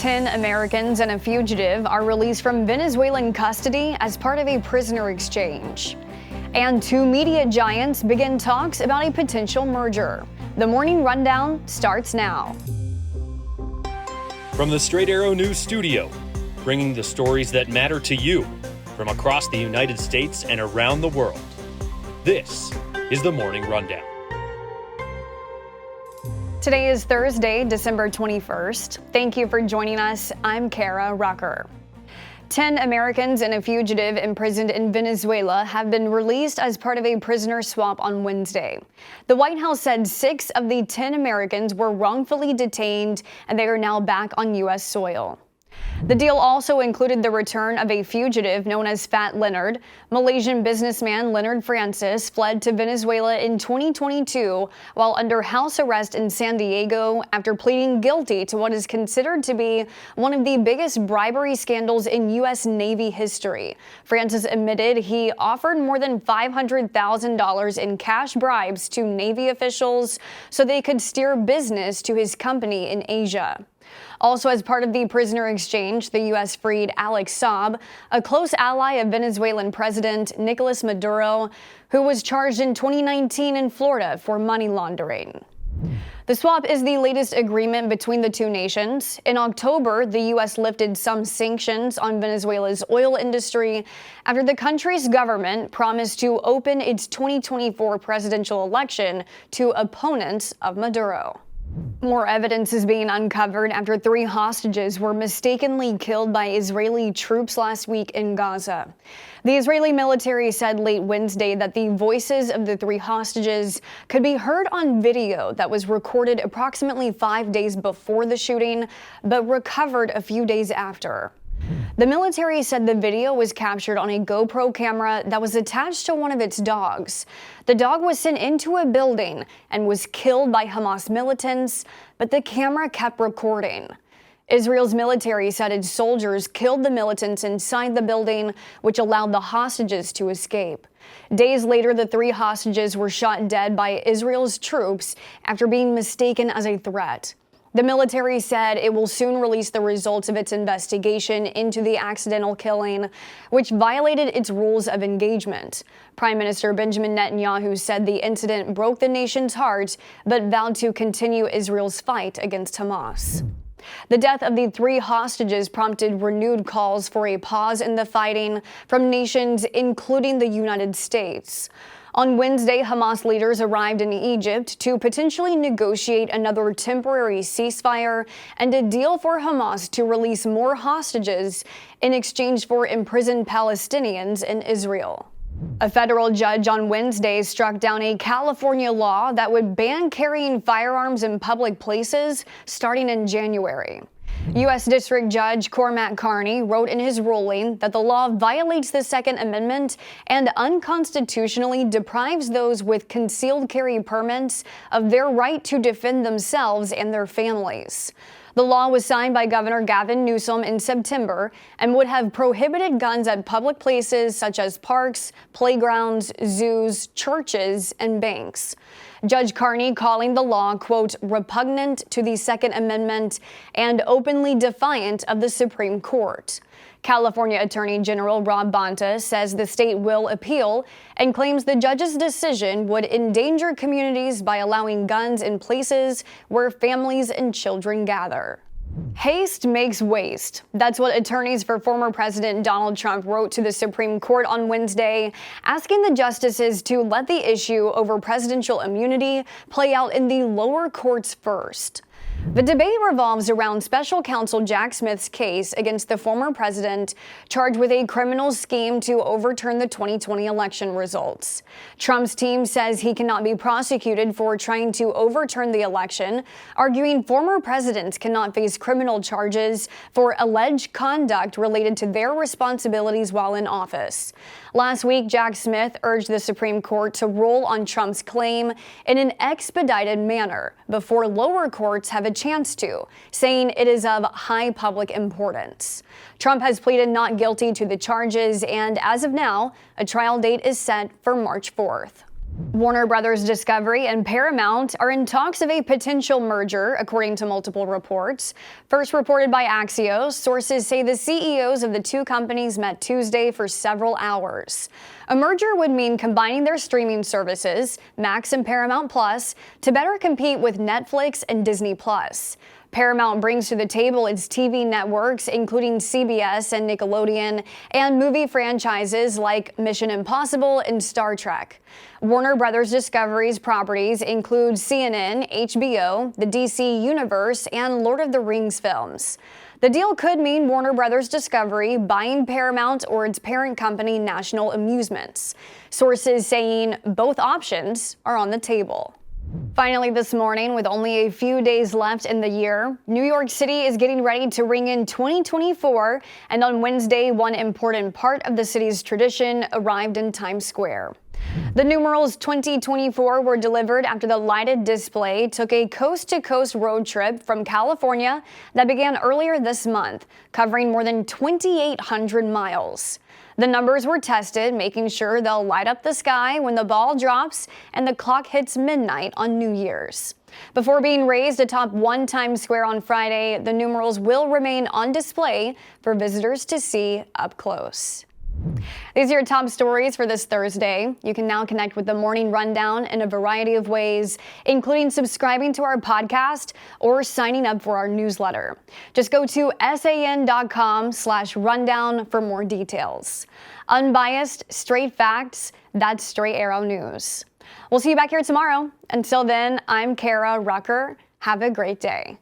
10 Americans and a fugitive are released from Venezuelan custody as part of a prisoner exchange. And two media giants begin talks about a potential merger. The Morning Rundown starts now. From the Straight Arrow News Studio, bringing the stories that matter to you from across the United States and around the world. This is the Morning Rundown. Today is Thursday, December 21st. Thank you for joining us. I'm Kara Rucker. 10 Americans and a fugitive imprisoned in Venezuela have been released as part of a prisoner swap on Wednesday. The White House said 6 of the 10 Americans were wrongfully detained and they are now back on U.S. soil. The deal also included the return of a fugitive known as Fat Leonard. Malaysian businessman Leonard Francis fled to Venezuela in 2022 while under house arrest in San Diego after pleading guilty to what is considered to be one of the biggest bribery scandals in U.S. Navy history. Francis admitted he offered more than $500,000 in cash bribes to Navy officials so they could steer business to his company in Asia. Also, as part of the prisoner exchange, the U.S. freed Alex Saab, a close ally of Venezuelan President Nicolas Maduro, who was charged in 2019 in Florida for money laundering. The swap is the latest agreement between the two nations. In October, the U.S. lifted some sanctions on Venezuela's oil industry after the country's government promised to open its 2024 presidential election to opponents of Maduro. More evidence is being uncovered after 3 hostages were mistakenly killed by Israeli troops last week in Gaza. The Israeli military said late Wednesday that the voices of the 3 hostages could be heard on video that was recorded approximately 5 days before the shooting, but recovered a few days after. The military said the video was captured on a GoPro camera that was attached to one of its dogs. The dog was sent into a building and was killed by Hamas militants, but the camera kept recording. Israel's military said its soldiers killed the militants inside the building, which allowed the hostages to escape. Days later, the 3 hostages were shot dead by Israel's troops after being mistaken as a threat. The military said it will soon release the results of its investigation into the accidental killing, which violated its rules of engagement. Prime Minister Benjamin Netanyahu said the incident broke the nation's heart, but vowed to continue Israel's fight against Hamas. The death of the 3 hostages prompted renewed calls for a pause in the fighting from nations, including the United States. On Wednesday, Hamas leaders arrived in Egypt to potentially negotiate another temporary ceasefire and a deal for Hamas to release more hostages in exchange for imprisoned Palestinians in Israel. A federal judge on Wednesday struck down a California law that would ban carrying firearms in public places starting in January. U.S. District Judge Cormac Carney wrote in his ruling that the law violates the Second Amendment and unconstitutionally deprives those with concealed carry permits of their right to defend themselves and their families. The law was signed by Governor Gavin Newsom in September and would have prohibited guns at public places such as parks, playgrounds, zoos, churches, and banks. Judge Carney calling the law, quote, repugnant to the Second Amendment and openly defiant of the Supreme Court. California Attorney General Rob Bonta says the state will appeal and claims the judge's decision would endanger communities by allowing guns in places where families and children gather. Haste makes waste. That's what attorneys for former President Donald Trump wrote to the Supreme Court on Wednesday, asking the justices to let the issue over presidential immunity play out in the lower courts first. The debate revolves around special counsel Jack Smith's case against the former president, charged with a criminal scheme to overturn the 2020 election results. Trump's team says he cannot be prosecuted for trying to overturn the election, arguing former presidents cannot face criminal charges for alleged conduct related to their responsibilities while in office. Last week, Jack Smith urged the Supreme Court to rule on Trump's claim in an expedited manner before lower courts have a chance to, saying it is of high public importance. Trump has pleaded not guilty to the charges, and as of now, a trial date is set for March 4th. Warner Brothers Discovery and Paramount are in talks of a potential merger, according to multiple reports. First reported by Axios, sources say the CEOs of the two companies met Tuesday for several hours. A merger would mean combining their streaming services, Max and Paramount Plus, to better compete with Netflix and Disney Plus. Paramount brings to the table its TV networks, including CBS and Nickelodeon, and movie franchises like Mission Impossible and Star Trek. Warner Brothers Discovery's properties include CNN, HBO, the DC Universe, and Lord of the Rings films. The deal could mean Warner Brothers Discovery buying Paramount or its parent company, National Amusements. Sources saying both options are on the table. Finally this morning, with only a few days left in the year, New York City is getting ready to ring in 2024, and on Wednesday, one important part of the city's tradition arrived in Times Square. The numerals 2024 were delivered after the lighted display took a coast-to-coast road trip from California that began earlier this month, covering more than 2,800 miles. The numbers were tested, making sure they'll light up the sky when the ball drops and the clock hits midnight on New Year's. Before being raised atop One Times Square on Friday, the numerals will remain on display for visitors to see up close. These are your top stories for this Thursday. You can now connect with the Morning Rundown in a variety of ways, including subscribing to our podcast or signing up for our newsletter. Just go to san.com/rundown for more details. Unbiased, straight facts, that's Straight Arrow News. We'll see you back here tomorrow. Until then, I'm Kara Rucker. Have a great day.